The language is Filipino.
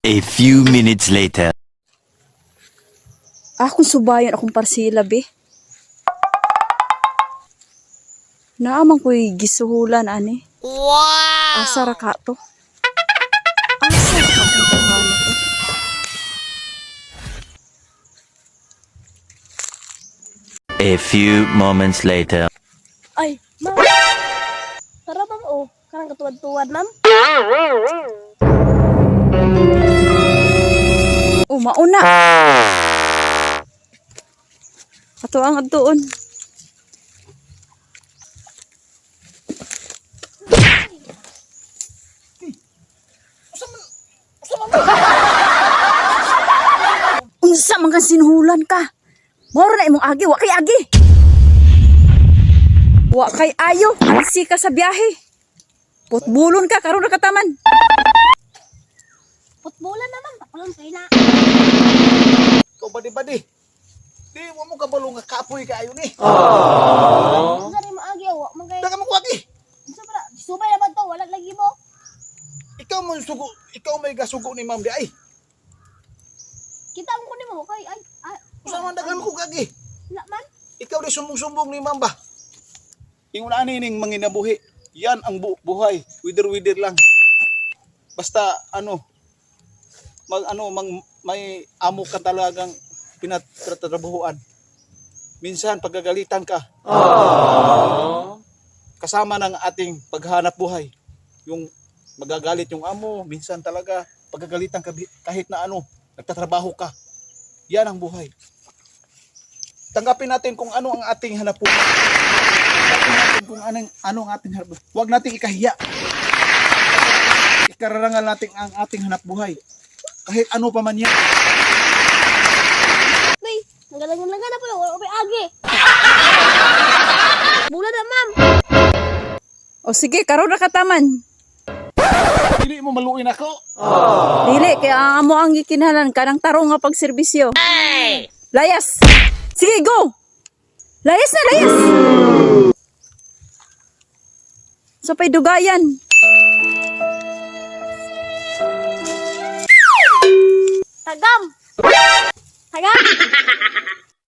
A few minutes later. Akong subayon akong parsila, be. Naamang ko'y gisuhulan, ani. Wow! Asa ra ka to? Asa ra ka tong tawhana to? A few moments later. Ay, ma'am. Tara, ma'am, oh. Karang katuwad-tuwad, ma'am. Mauna. Ato ang adtuon. Unsa man kan sinuhulan ka? Moro na imong agi, wa kay agi. Wa kay ayo, ansi ka sa biyahe. Putbulon ka karon ra kataman. Putbolan na, ma'am. Pakulong kayo na. Ikaw badi-badi. Di mo kabalo nga kapoy kaayo ni. Ang sari mo agi, wa man kayo. Daga mo kuwagi. Unsa ba? Subay na ba to? Wala lagi mo. Ikaw may gasugo ni Ma'am di ay. Kita mo kunin mo kay ay. Usa man dagan mo kuwagi. Wala man. Ikaw di sumbong-sumbong ni Ma'am ba? Ingon ani ning manginabuhi. Yan ang buhay. Wider-wider lang. Basta may amo ka talagang pinatratrabahuan. Minsan pagagalitan ka. Kasama ng ating paghanap buhay. Yung magagalit yung amo, minsan talaga pagagalitan ka kahit na nagtatrabaho ka. Yan ang buhay. Tanggapin natin kung ano ang ating hanap buhay. Tanggapin natin kung ano ang ating hanap buhay. Huwag nating ikahiya. Ikararangal natin ang ating hanap buhay. Kahit ano pa man yan. Bay, nagalangan-langan na po. Wala ko agi. Bulan na, ma'am. O sige, karon ra kataman. Hindi mo maluin ako. Dili kay ang amo ang gikinahanglan kanang tarong nga pagserbisyo. Layas. Sige, go. Layas na, layas. Sa pay dugayan. Tagam. Tagam.